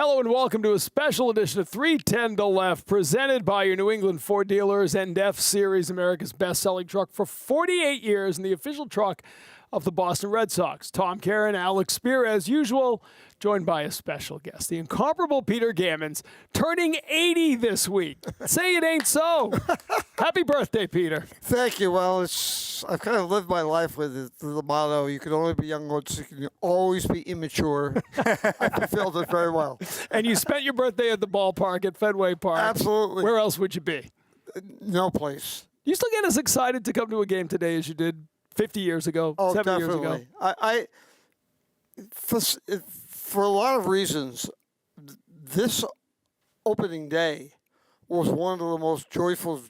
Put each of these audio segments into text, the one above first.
Hello and welcome to a special edition of 310 to Left, presented by your New England Ford dealers and F-Series, America's best-selling truck for 48 years and the official truck of the Boston Red Sox. Tom Caron, Alex Spear, as usual, joined by a special guest, the incomparable Peter Gammons, turning 80 this week. Say it ain't so. Happy birthday, Peter. Thank you. Well, I've kind of lived my life with the motto, you can only be young once, you can always be immature. I fulfilled it very well. And you spent your birthday at the ballpark at Fenway Park. Absolutely. Where else would you be? No place. You still get as excited to come to a game today as you did 50 years ago, 70 years ago? For a lot of reasons, this opening day was one of the most joyful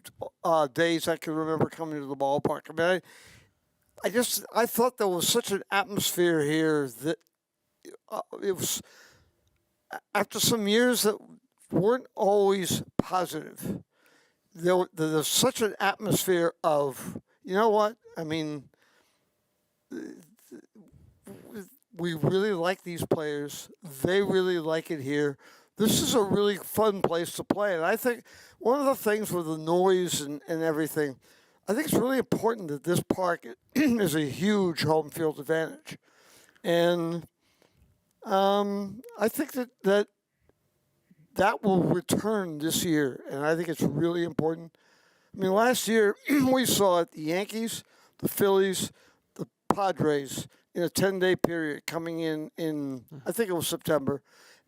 days I can remember coming to the ballpark. I mean, I thought there was such an atmosphere here that it was, after some years that weren't always positive, there's such an atmosphere of, you know what, I mean, we really like these players. They really like it here. This is a really fun place to play. And I think one of the things with the noise and everything, I think it's really important that this park is a huge home field advantage. And I think that will return this year. And I think it's really important. I mean, last year we saw it, the Yankees, the Phillies, the Padres, in a 10-day period coming in, I think it was September.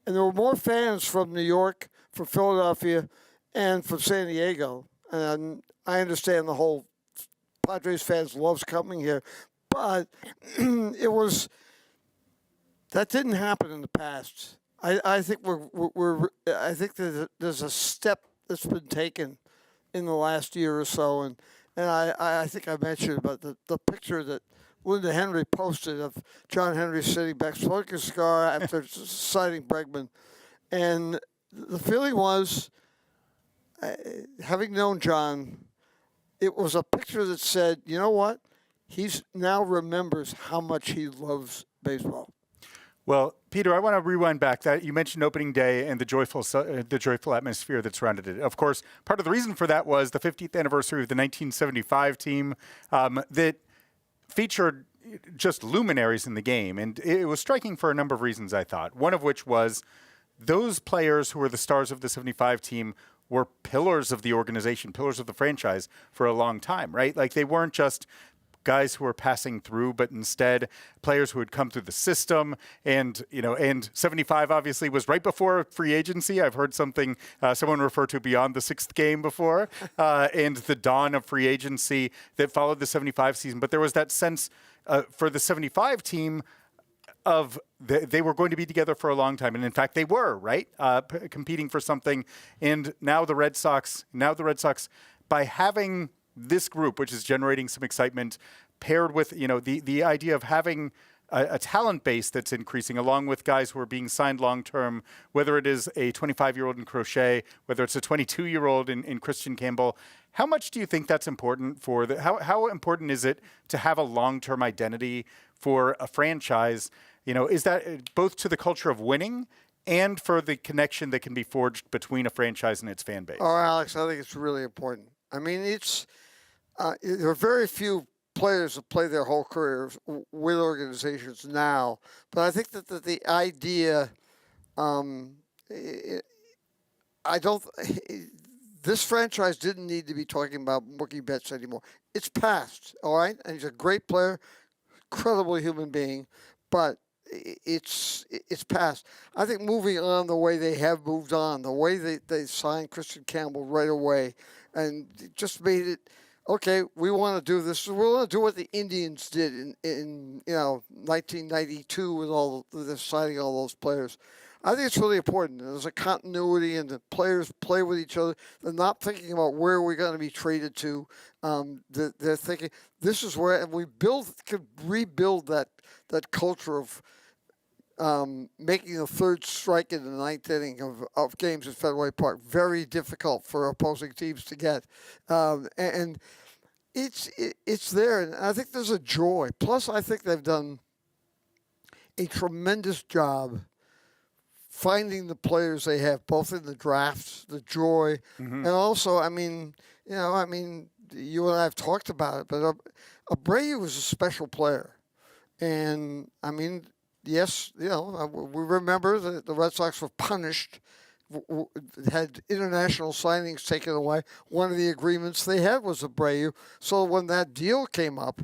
And there were more fans from New York, from Philadelphia, and from San Diego. And I understand the whole Padres fans loves coming here. But that didn't happen in the past. I think I think that there's a step that's been taken in the last year or so. And I think I mentioned about the picture that Linda Henry posted of John Henry sitting back smoking a cigar after signing Bregman. And the feeling was, having known John, it was a picture that said, you know what? He's now remembers how much he loves baseball. Well, Peter, I want to rewind back. That you mentioned opening day and the joyful atmosphere that surrounded it. Of course, part of the reason for that was the 50th anniversary of the 1975 team that featured just luminaries in the game. And it was striking for a number of reasons, I thought. One of which was those players who were the stars of the 75 team were pillars of the organization, pillars of the franchise for a long time, right? Like they weren't just guys who were passing through, but instead players who had come through the system. And, and 75 obviously was right before free agency. I've heard something, someone refer to beyond the sixth game before, and the dawn of free agency that followed the 75 season. But there was that sense for the 75 team of they were going to be together for a long time. And in fact, they were, right? Competing for something. And now the Red Sox, by having this group, which is generating some excitement, paired with, the idea of having a talent base that's increasing, along with guys who are being signed long-term, whether it is a 25-year-old in Crochet, whether it's a 22-year-old in Christian Campbell. How much do you think that's important for how important is it to have a long-term identity for a franchise? Is that both to the culture of winning and for the connection that can be forged between a franchise and its fan base? Oh, Alex, I think it's really important. I mean, there are very few players that play their whole careers with organizations now, but I think that the idea, this franchise didn't need to be talking about Mookie Betts anymore. It's past, all right? And he's a great player, incredible human being, but it's past. I think moving on the way they have moved on, the way they signed Christian Campbell right away, and just made it, okay, we want to do this. We want to do what the Indians did in 1992 with all the signing all those players. I think it's really important. There's a continuity, and the players play with each other. They're not thinking about where we're going to be traded to. They're thinking this is where, and we could rebuild that culture of making a third strike in the ninth inning of games at Fenway Park. Very difficult for opposing teams to get. And it's there, and I think there's a joy. Plus, I think they've done a tremendous job finding the players they have, both in the drafts, the joy, and also, I mean, you and I have talked about it, but Abreu was a special player. And, I mean, yes, we remember that the Red Sox were punished, had international signings taken away. One of the agreements they had was Abreu. So when that deal came up,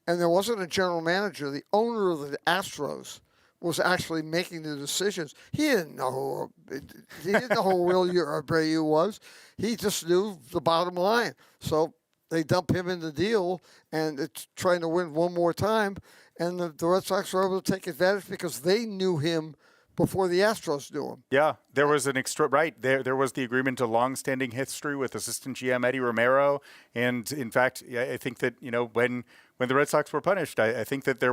and there wasn't a general manager, the owner of the Astros was actually making the decisions. He didn't know who Wilyer Abreu was. He just knew the bottom line. So they dump him in the deal, and it's trying to win one more time. And the Red Sox were able to take advantage because they knew him before the Astros knew him. Yeah, there was an there was the agreement, a long-standing history with assistant GM Eddie Romero, and in fact, I think that when the Red Sox were punished, I think that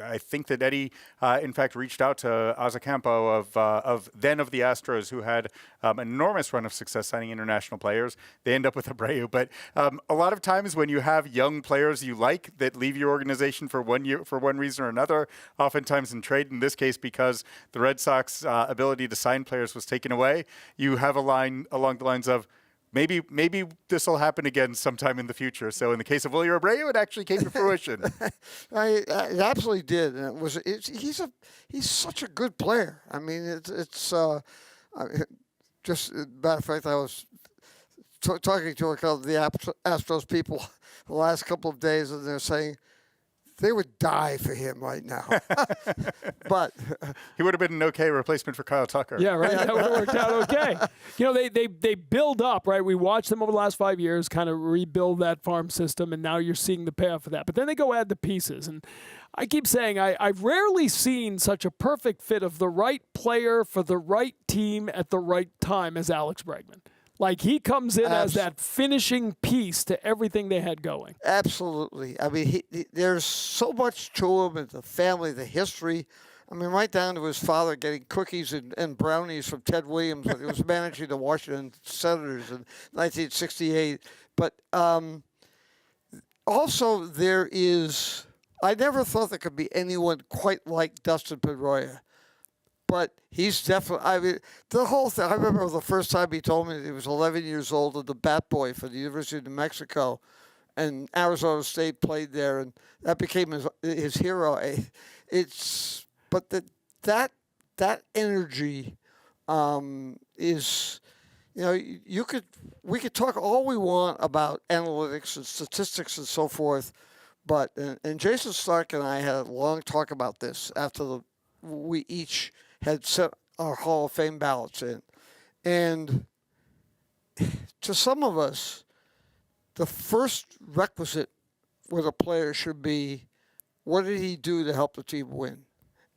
I think that Eddie in fact reached out to Azacampo of the Astros, who had an enormous run of success signing international players. They end up with Abreu, but a lot of times when you have young players you like that leave your organization for 1 year for one reason or another, oftentimes in trade, in this case because the Red Sox ability to sign players was taken away, you have a line along the lines of, maybe this will happen again sometime in the future. So in the case of Wilyer Abreu, it actually came to fruition. It absolutely did, and he's such a good player. I mean, it's just matter of fact, I was talking to a couple of the Astros people the last couple of days, and they're saying they would die for him right now. But he would have been an okay replacement for Kyle Tucker. Yeah, right. That would have worked out okay. They build up, right? We watched them over the last 5 years kind of rebuild that farm system, and now you're seeing the payoff of that. But then they go add the pieces. And I keep saying I've rarely seen such a perfect fit of the right player for the right team at the right time as Alex Bregman. Like, he comes in as that finishing piece to everything they had going. Absolutely. I mean, there's so much to him and the family, the history. I mean, right down to his father getting cookies and brownies from Ted Williams when he was managing the Washington Senators in 1968. But also there is – I never thought there could be anyone quite like Dustin Pedroia. But he's definitely, I mean, the whole thing, I remember the first time he told me that he was 11 years old and the bat boy for the University of New Mexico, and Arizona State played there, and that became his hero. But that energy is, we could talk all we want about analytics and statistics and so forth, but, and Jason Stark and I had a long talk about this after we each had set our Hall of Fame ballots in. And to some of us, the first requisite with a player should be, what did he do to help the team win?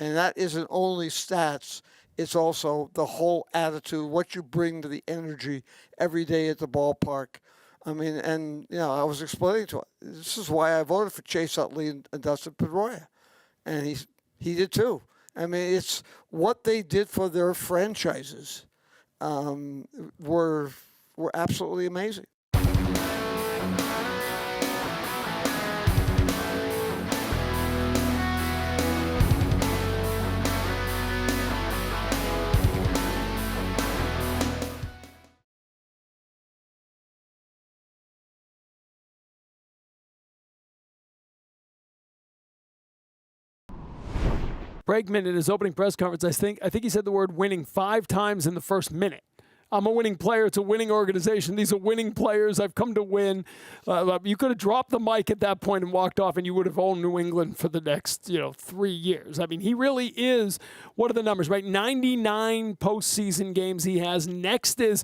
And that isn't only stats, it's also the whole attitude, what you bring to the energy every day at the ballpark. I mean, and, I was explaining to him, this is why I voted for Chase Utley and Dustin Pedroia. And he did too. I mean, it's what they did for their franchises were absolutely amazing. Bregman, in his opening press conference, I think he said the word winning 5 times in the first minute. I'm a winning player. It's a winning organization. These are winning players. I've come to win. You could have dropped the mic at that point and walked off, and you would have owned New England for the next, 3 years. I mean, he really is. What are the numbers, right? 99 postseason games he has. Next is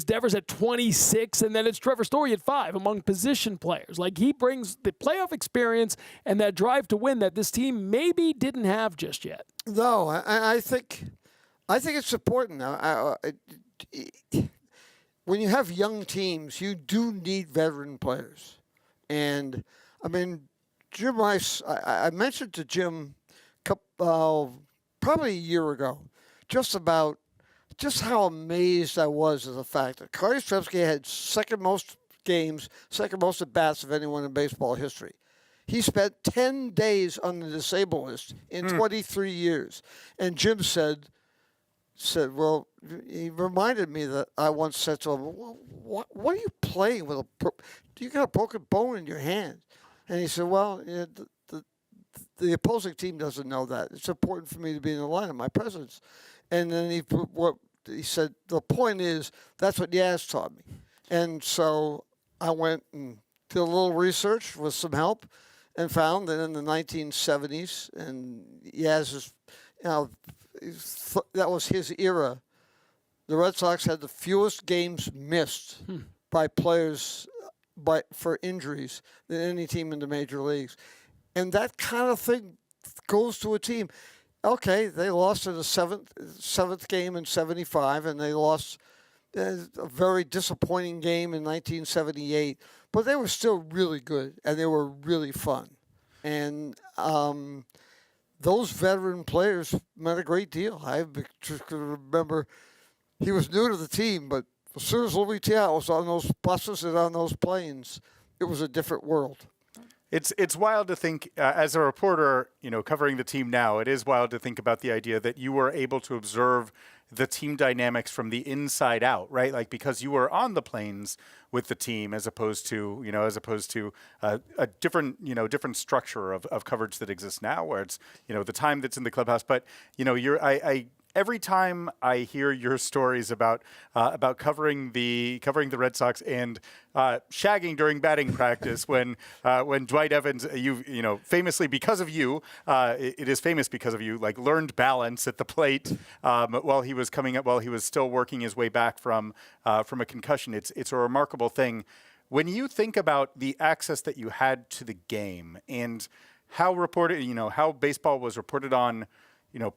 Devers at 26, and then it's Trevor Story at 5 among position players. Like, he brings the playoff experience and that drive to win that this team maybe didn't have just yet. No, I think it's important. When you have young teams, you do need veteran players. And, I mean, Jim Rice, I mentioned to Jim probably a year ago just how amazed I was at the fact that Carter Yastrzemski had second most games, second most at-bats of anyone in baseball history. He spent 10 days on the disabled list in 23 years. And Jim said, said, well, he reminded me that I once said to him, well, what are you playing with? You got a broken bone in your hand. And he said, well, the opposing team doesn't know that. It's important for me to be in the line of my presence. And then he said, the point is, that's what Yaz taught me. And so I went and did a little research with some help and found that in the 1970s, and Yaz that was his era, the Red Sox had the fewest games missed by players for injuries than any team in the major leagues. And that kind of thing goes to a team. Okay, they lost in the seventh game in 75, and they lost a very disappointing game in 1978. But they were still really good, and they were really fun. And those veteran players meant a great deal. I just remember he was new to the team, but as soon as Louis Tiao was on those buses and on those planes, it was a different world. It's wild to think, as a reporter, covering the team now, it is wild to think about the idea that you were able to observe the team dynamics from the inside out, right? Like, because you were on the planes with the team as opposed to a different structure of coverage that exists now, where it's, the time that's in the clubhouse. But, every time I hear your stories about covering the Red Sox and shagging during batting practice when Dwight Evans, famously because of you, it is famous because of you, like learned balance at the plate while he was still working his way back from a concussion. It's a remarkable thing. When you think about the access that you had to the game and how baseball was reported on.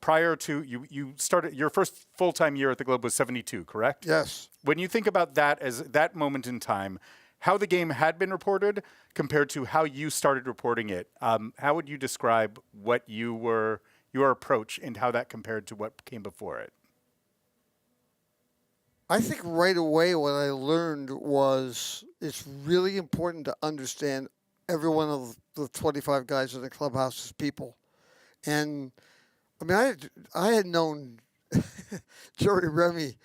Prior to you started your first full-time year at the Globe was 72, correct? Yes. When you think about that as that moment in time, how the game had been reported compared to how you started reporting it, how would you describe what your approach and how that compared to what came before it? I think right away what I learned was it's really important to understand every one of the 25 guys in the clubhouse as people. And I mean, I had known Jerry Remy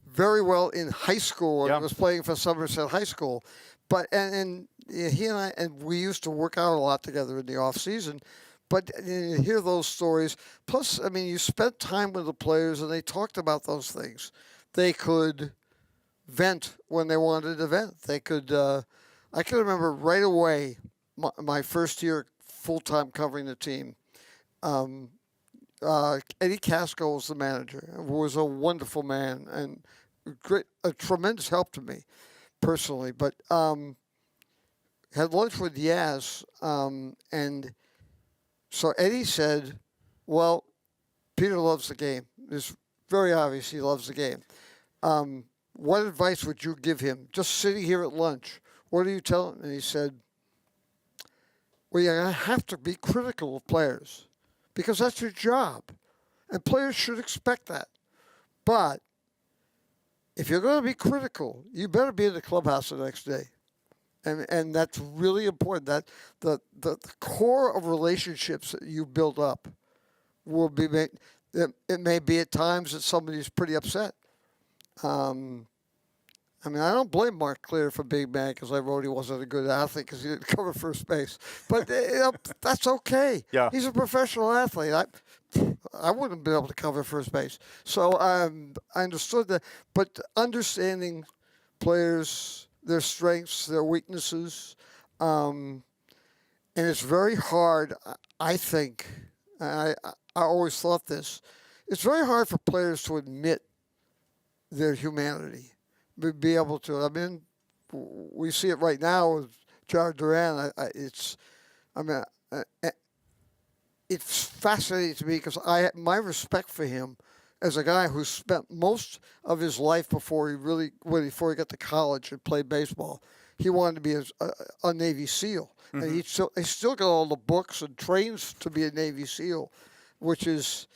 very well in high school and was playing for Somerset High School, but and he and we used to work out a lot together in the off season. But you hear those stories. Plus, I mean, you spent time with the players and they talked about those things. They could vent when they wanted to vent. They could. I can remember right away my first year full time covering the team. Eddie Casco was the manager, who was a wonderful man and a tremendous help to me personally. But had lunch with Yaz, and so Eddie said, well, Peter loves the game. It's very obvious he loves the game. What advice would you give him? Just sitting here at lunch, what do you tell him? And he said, well, you're going to have to be critical of players, because that's your job. And players should expect that. But if you're going to be critical, you better be in the clubhouse the next day. And that's really important. That the core of relationships that you build up will be made. It may be at times that somebody's pretty upset. I mean, I don't blame Mark Clear for being mad because I wrote he wasn't a good athlete because he didn't cover first base. But that's okay. Yeah. He's a professional athlete. I wouldn't have been able to cover first base. So I understood that. But understanding players, their strengths, their weaknesses, and it's very hard, I think, I always thought this, it's very hard for players to admit their humanity. Be able to. I mean, we see it right now with Jared Duran. It's fascinating to me because my respect for him as a guy who spent most of his life before he got to college and played baseball. He wanted to be a Navy SEAL, and he still got all the books and trains to be a Navy SEAL, which is,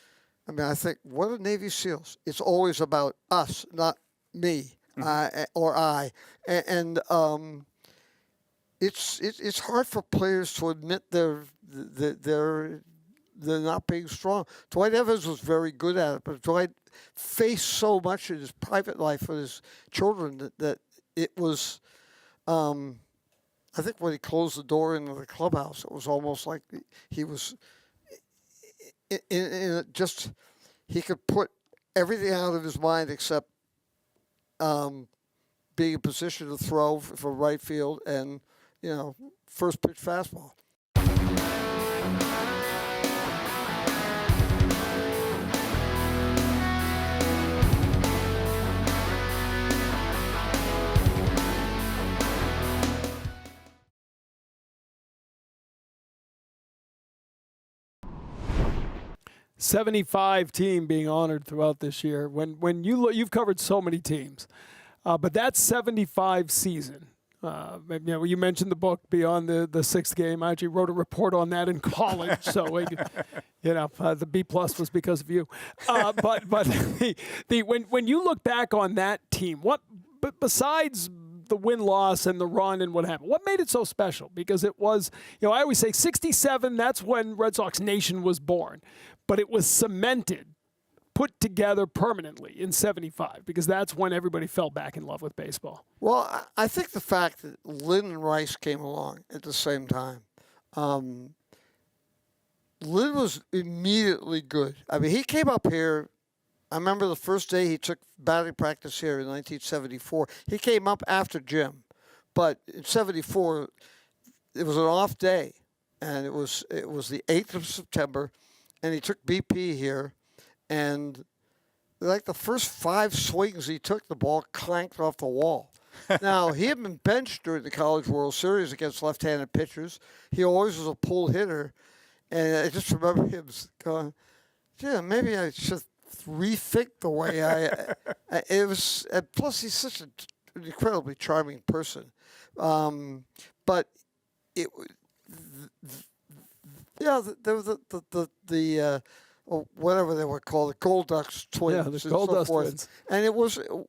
I mean, I think what are Navy SEALs? It's always about us, not me. Or I, and it's hard for players to admit their not being strong. Dwight Evans was very good at it, but Dwight faced so much in his private life with his children that it was. I think when he closed the door into the clubhouse, it was almost like he was just he could put everything out of his mind except being in position to throw for right field and first pitch fastball. '75 team being honored throughout this year. When you look, you've covered so many teams, but that '75 season. You mentioned the book Beyond the Sixth Game. I actually wrote a report on that in college, so the B+ was because of you. But when you look back on that team, besides the win-loss and the run and what happened, what made it so special? Because it was, I always say '67. That's when Red Sox Nation was born. But it was cemented, put together permanently in '75 because that's when everybody fell back in love with baseball. Well, I think the fact that Lynn and Rice came along at the same time. Lynn was immediately good. I mean, he came up here. I remember the first day he took batting practice here in 1974. He came up after Jim. But in '74, it was an off day, and it was the 8th of September. And he took BP here, and like the first 5 swings he took, the ball clanked off the wall. Now, he had been benched during the College World Series against left-handed pitchers. He always was a pull hitter, and I just remember him going, "Yeah, maybe I should rethink the way it was." And plus, he's such an incredibly charming person, but it. Yeah, there was the whatever they were called, the Gold Ducks twins. Yeah, the Gold Dust twins. And it was a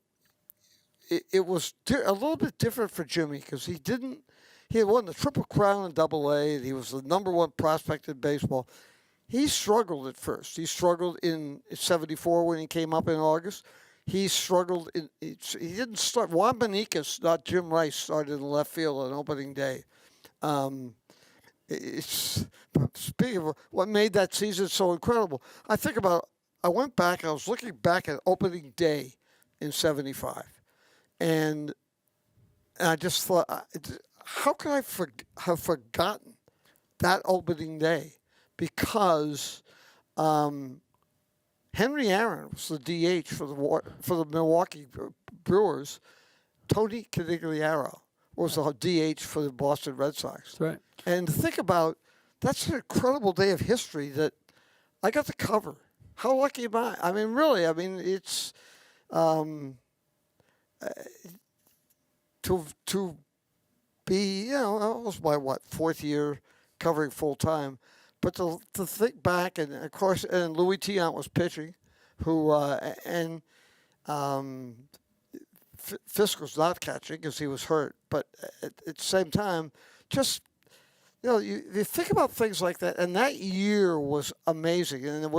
little bit different for Jimmy because he had won the Triple Crown in AA, and he was the #1 prospect in baseball. He struggled at first. He struggled in '74 when he came up in August. He struggled he didn't start. Juan Beniquez, not Jim Rice, started in left field on opening day. Speaking of what made that season so incredible, I went back, I was looking back at opening day in '75, and I just thought, how could I have forgotten that opening day? Because Henry Aaron was the DH for the Milwaukee Brewers. Tony Canigliaro was the DH for the Boston Red Sox. That's right. And to think about, that's an incredible day of history that I got to cover. How lucky am I? I mean, really, it's to be, that was my, 4th year covering full time. But to think back, and of course, and Louis Tiant was pitching, Fisk was not catching because he was hurt. But at the same time, just, you think about things like that, and that year was amazing. And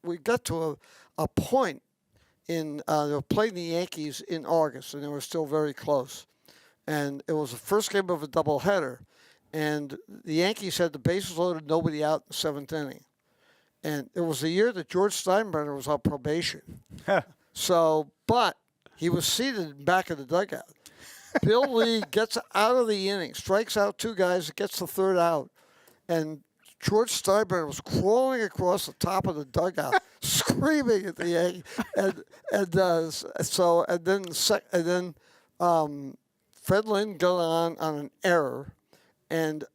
we got to a point in they were playing the Yankees in August, and they were still very close. And it was the first game of a doubleheader, and the Yankees had the bases loaded, nobody out in the 7th inning. And it was the year that George Steinbrenner was on probation. But he was seated in back of the dugout. Bill Lee gets out of the inning, strikes out 2 guys, gets the 3rd out, and George Steinbrenner was crawling across the top of the dugout, screaming at the Yankees, and then Fred Lynn got on an error, and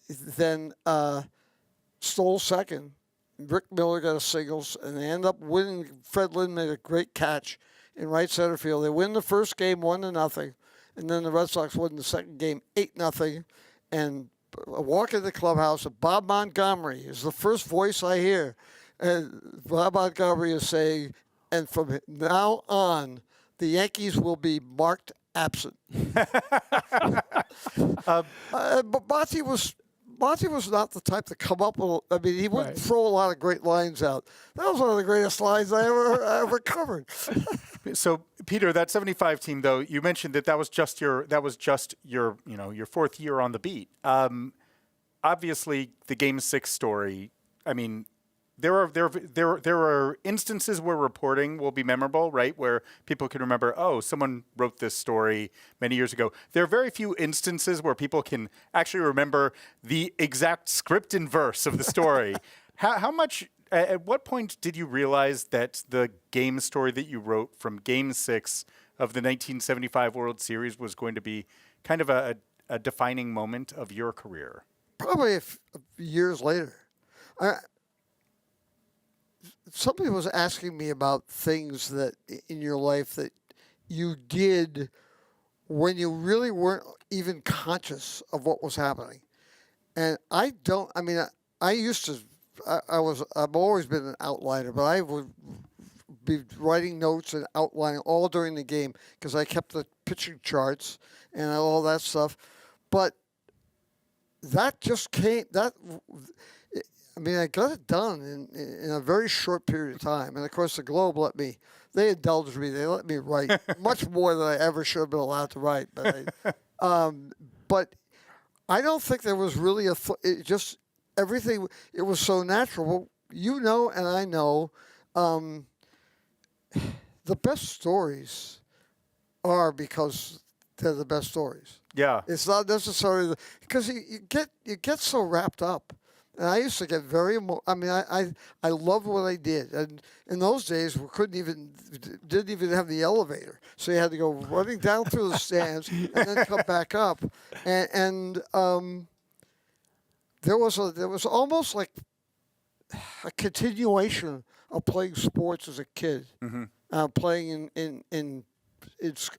then stole second. Rick Miller got a singles, and they end up winning. Fred Lynn made a great catch in right center field. They win the first game 1-0, and then the Red Sox win the second game 8-0. And I walk in the clubhouse, and Bob Montgomery is the first voice I hear. And Bob Montgomery is saying, and from now on, the Yankees will be marked absent. But Monty was not the type to come up with. I mean, he wouldn't throw a lot of great lines out. That was one of the greatest lines I ever covered. So, Peter, that '75 team, though, you mentioned that was just your your fourth year on the beat. Obviously, the Game 6 story. I mean, there are instances where reporting will be memorable, right? Where people can remember, oh, someone wrote this story many years ago. There are very few instances where people can actually remember the exact script and verse of the story. How much? At what point did you realize that the game story that you wrote from Game 6 of the 1975 World Series was going to be kind of a defining moment of your career? Probably years later. Somebody was asking me about things that in your life that you did when you really weren't even conscious of what was happening. And I've always been an outliner, but I would be writing notes and outlining all during the game because I kept the pitching charts and all that stuff. But that just came, I got it done in a very short period of time. And, of course, the Globe they indulged me. They let me write much more than I ever should have been allowed to write. But I don't think there was really everything, it was so natural. Well, you know and I know the best stories are because they're the best stories. Yeah. It's not necessarily because you get so wrapped up. And I used to get very I loved what I did. And in those days, we didn't even have the elevator. So you had to go running down through the stands and then come back up. And there was almost like a continuation of playing sports as a kid. Mm-hmm. Playing in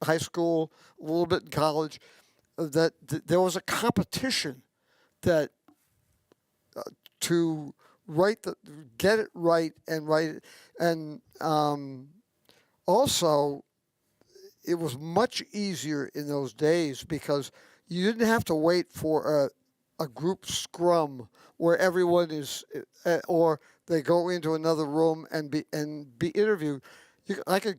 high school, a little bit in college, that there was a competition that to get it right and write it. And also, it was much easier in those days because you didn't have to wait for a group scrum where everyone is, or they go into another room and be interviewed. I would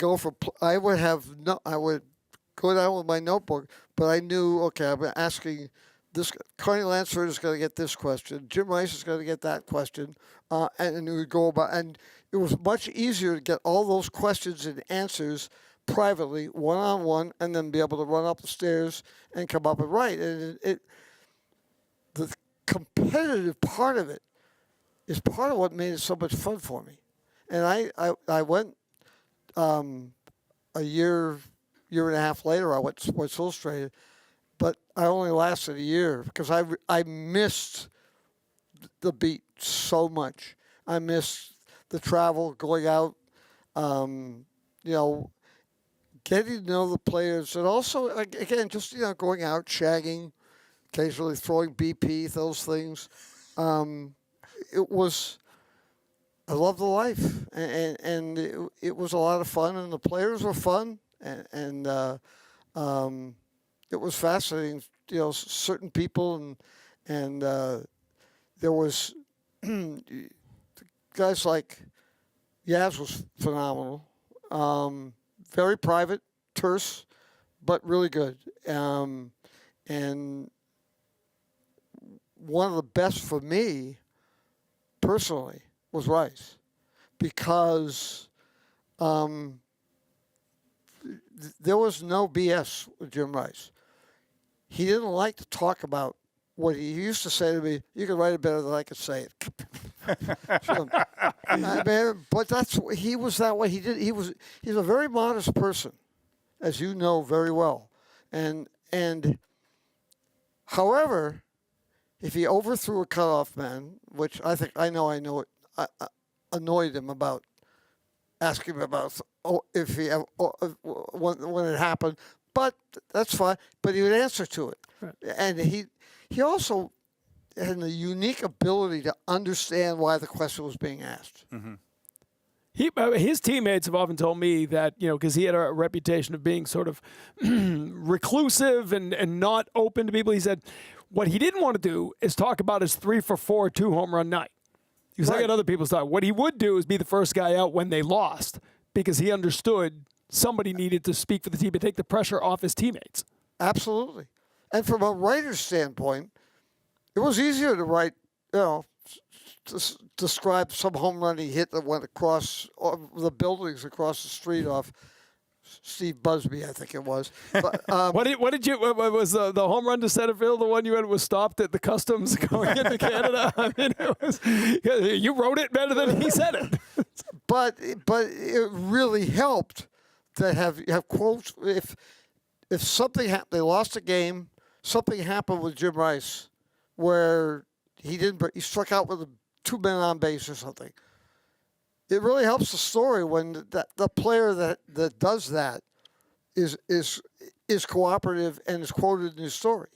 go down with my notebook, but I knew, okay, I'm asking this. Carney Lansford is going to get this question. Jim Rice is going to get that question, and it would go about. And it was much easier to get all those questions and answers privately, one-on-one, and then be able to run up the stairs and come up and write. And the competitive part of it is part of what made it so much fun for me. And I went a year and a half later. I went to Sports Illustrated, but I only lasted a year because I missed the beat so much. I missed the travel, going out, getting to know the players, and also again just going out, shagging, occasionally throwing BP, those things. I loved the life, and it was a lot of fun, and the players were fun, and it was fascinating. Certain people, and there was guys like Yaz was phenomenal, very private, terse, but really good, and one of the best for me personally was Rice, because there was no BS with Jim Rice. He didn't like to talk about what he used to say to me. You can write it better than I could say it. But he was that way. He's a very modest person, as you know very well, and however, if he overthrew a cutoff man, which I know it, annoyed him about asking him about if he when it happened, but that's fine. But he would answer to it, right. And he also had a unique ability to understand why the question was being asked. Mm-hmm. His teammates have often told me that, because he had a reputation of being sort of reclusive and not open to people. He said, What he didn't want to do is talk about his 3-for-4 2-home run night. Because I got other people's thought. What he would do is be the first guy out when they lost, because he understood somebody needed to speak for the team and take the pressure off his teammates. Absolutely. And from a writer's standpoint, it was easier to write, describe some home run he hit that went across the buildings across the street off Steve Busby, I think it was. But, what was the home run to center field? The one you had was stopped at the customs going into Canada. I mean, you wrote it better than he said it. but it really helped to have quotes. If something happened, they lost a game. Something happened with Jim Rice, where he struck out with 2 men on base or something. It really helps the story when the player that does that is cooperative and is quoted in his story.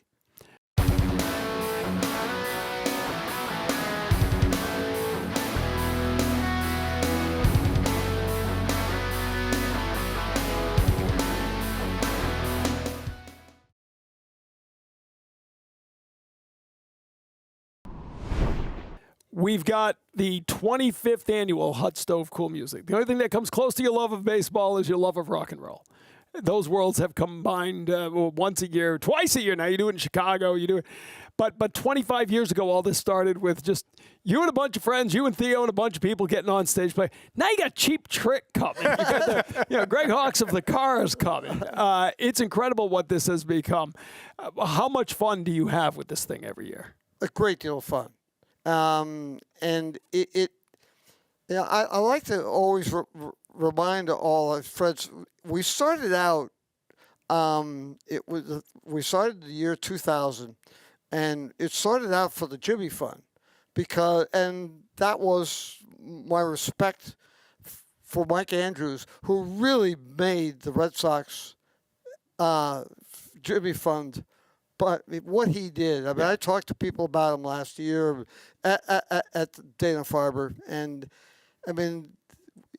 We've got the 25th annual Hut Stove Cool Music. The only thing that comes close to your love of baseball is your love of rock and roll. Those worlds have combined once a year, twice a year. Now you do it in Chicago, you do it. But 25 years ago, all this started with just you and a bunch of friends, you and Theo and a bunch of people getting on stage play. Now you got Cheap Trick coming. You got the, Greg Hawkes of the Cars coming. It's incredible what this has become. How much fun do you have with this thing every year? A great deal of fun. And I like to always remind all our friends. We started out. We started the year 2000, and it started out for the Jimmy Fund, and that was my respect for Mike Andrews, who really made the Red Sox Jimmy Fund. But what he did, I mean, I talked to people about him last year at Dana-Farber, and I mean,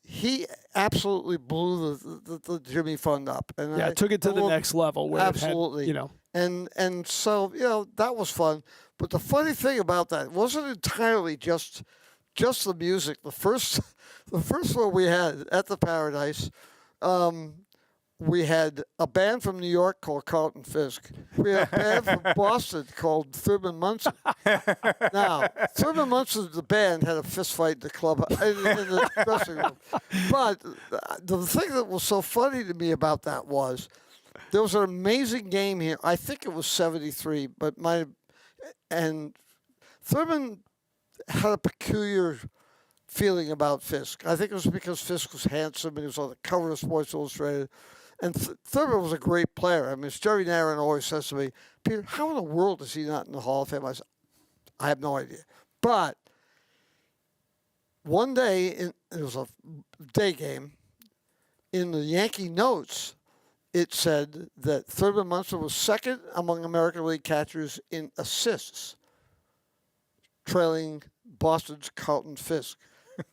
he absolutely blew the Jimmy Fund up. And took it to the next level. Where absolutely. It had, And so, that was fun. But the funny thing about that wasn't entirely just the music. The first one we had at the Paradise, we had a band from New York called Carlton Fisk. We had a band from Boston called Thurman Munson. Now, Thurman Munson, the band, had a fist fight in the club, in the dressing room. But the thing that was so funny to me about that was there was an amazing game here. I think it was 73, and Thurman had a peculiar feeling about Fisk. I think it was because Fisk was handsome and he was on the cover of Sports Illustrated. And Thurman was a great player. I mean, as Jerry Narron always says to me, Peter, how in the world is he not in the Hall of Fame? I said, I have no idea. But one day, it was a day game, in the Yankee notes, it said that Thurman Munson was second among American League catchers in assists, trailing Boston's Carlton Fisk.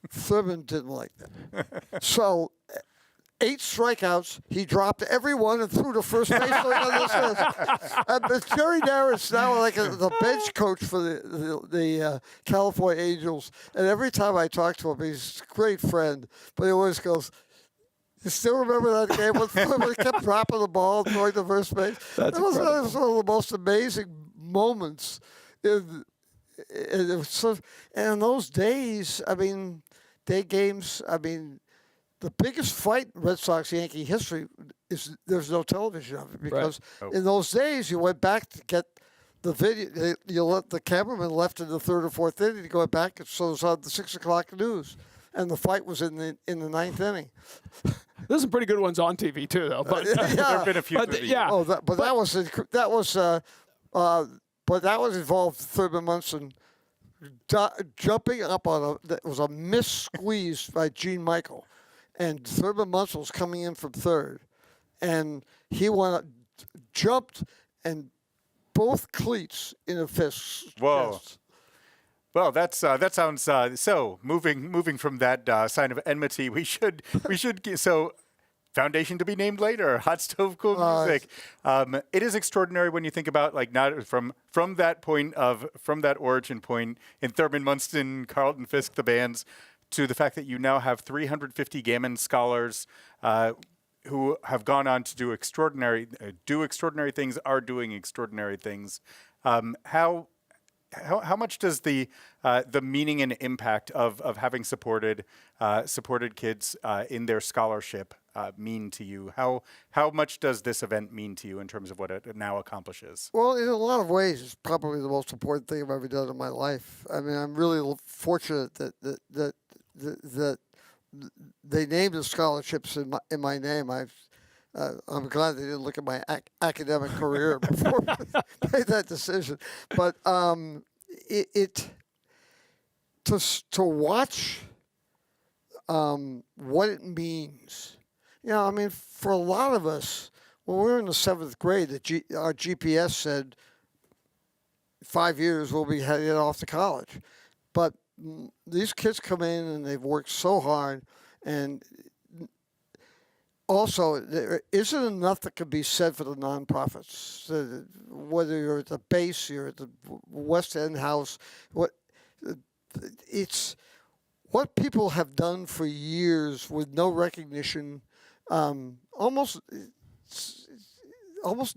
Thurman didn't like that. So 8 strikeouts. He dropped every one and threw to first base. But Jerry Narron's now like the bench coach for the California Angels. And every time I talk to him, he's a great friend. But he always goes, you still remember that game when he kept dropping the ball and throwing to first base? That was one of the most amazing moments. And in those days, I mean, day games, I mean, the biggest fight in Red Sox-Yankee history is there's no television of it because in those days you went back to get the video. You let the cameraman left in the 3rd or 4th inning to go back, so it was on the 6 o'clock news, and the fight was in the 9th inning. There's some pretty good ones on TV too, though. But there have been a few. But that was involved Thurman Munson jumping up on that was a missed squeeze by Gene Michael. And Thurman Munson was coming in from third, and he jumped, and both cleats in a fist. Whoa! Chest. Well, that sounds so. Moving from that sign of enmity, we should so. foundation to be named later, Hot Stove Cool Music. It is extraordinary when you think about like not from that origin point in Thurman Munson, Carlton Fisk, the bands, to the fact that you now have 350 Gammons scholars who have gone on to do extraordinary things, are doing extraordinary things. How much does the meaning and impact of having supported kids in their scholarship mean to you? How much does this event mean to you in terms of what it now accomplishes? Well, in a lot of ways, it's probably the most important thing I've ever done in my life. I mean, I'm really fortunate that they named the scholarships in my name. I'm glad they didn't look at my academic career before they made that decision. But to watch what it means. You know, I mean, for a lot of us, when we were in the 7th grade, our GPS said 5 years we'll be headed off to college. But these kids come in and they've worked so hard, and also there isn't enough that can be said for the nonprofits. Whether you're at the base, you're at the West End House, it's what people have done for years with no recognition, almost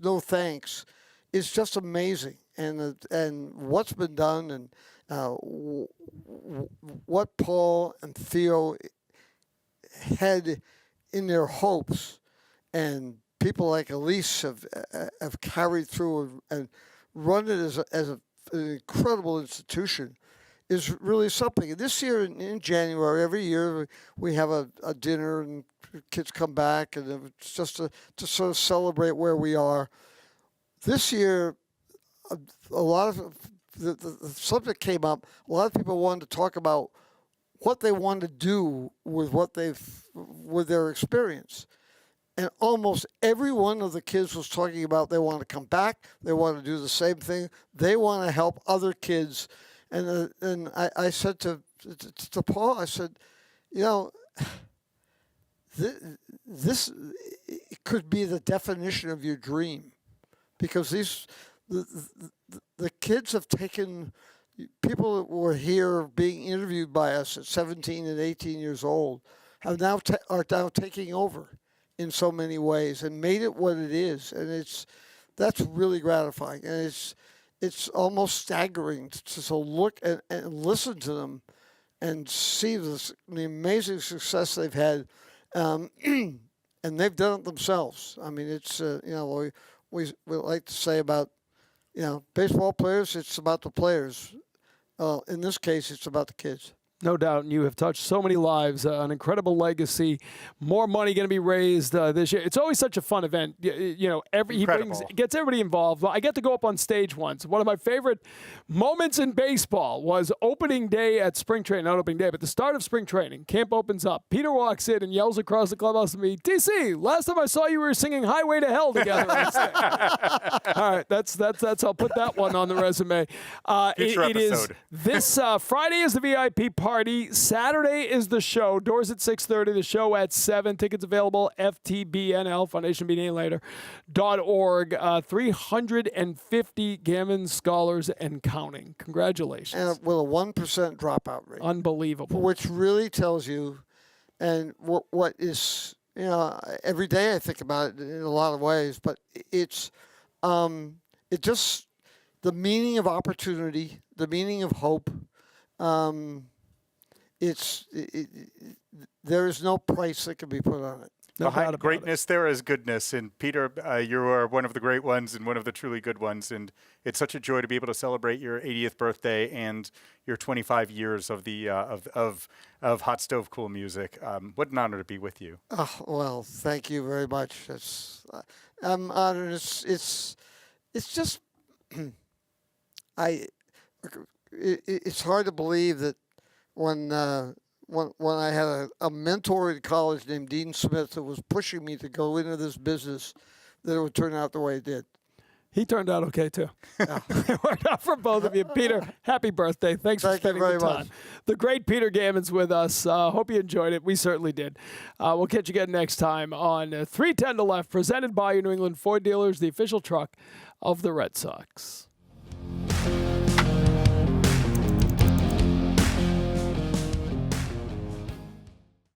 no thanks, is just amazing. And what's been done, and what Paul and Theo had in their hopes, and people like Elise have carried through and run it as an incredible institution, is really something. And this year in January, every year we have a dinner and kids come back, and it's just to sort of celebrate where we are. This year, a lot of the subject came up. A lot of people wanted to talk about what they wanted to do with their experience. And almost every one of the kids was talking about they want to come back, they want to do the same thing, they want to help other kids. And I said to Paul, I said, you know, this could be the definition of your dream, because the kids have taken, people that were here being interviewed by us at 17 and 18 years old are now taking over in so many ways and made it what it is, and that's really gratifying, and it's almost staggering to look and listen to them and see the amazing success they've had, and they've done it themselves. I mean, it's you know, we like to say about, you know, baseball players, it's about the players. In this case, it's about the kids. No doubt, and you have touched so many lives, an incredible legacy, more money going to be raised this year. It's always such a fun event. You know, he gets everybody involved. I get to go up on stage once. One of my favorite moments in baseball was opening day at spring training, not opening day, but the start of spring training. Camp opens up. Peter walks in and yells across the clubhouse to me, TC, last time I saw you, we were singing Highway to Hell together on stage. All right, that's I'll put that one on the resume. It is this Friday is the VIP party. Saturday is the show. Doors at 6:30. The show at 7. Tickets available. FTBNL, Foundation Be Named Later.org. 350 Gammons scholars and counting. Congratulations. And with a 1% dropout rate. Unbelievable. Which really tells you, and what is, you know, every day I think about it in a lot of ways, but it's it just, the meaning of opportunity, the meaning of hope. There is no price that can be put on it. Behind greatness, there is goodness. And Peter, you are one of the great ones and one of the truly good ones. And it's such a joy to be able to celebrate your 80th birthday and your 25 years of the of Hot Stove Cool Music. What an honor to be with you. Oh, well, thank you very much. I'm honored. It's just it's hard to believe that when I had a mentor in college named Dean Smith that was pushing me to go into this business, that it would turn out the way it did. He turned out okay, too. It worked out for both of you. Peter, happy birthday. Thanks for Thank you spending very the time. much. The great Peter Gammons with us. Hope you enjoyed it. We certainly did. We'll catch you again next time on 310 to Left, presented by your New England Ford dealers, the official truck of the Red Sox.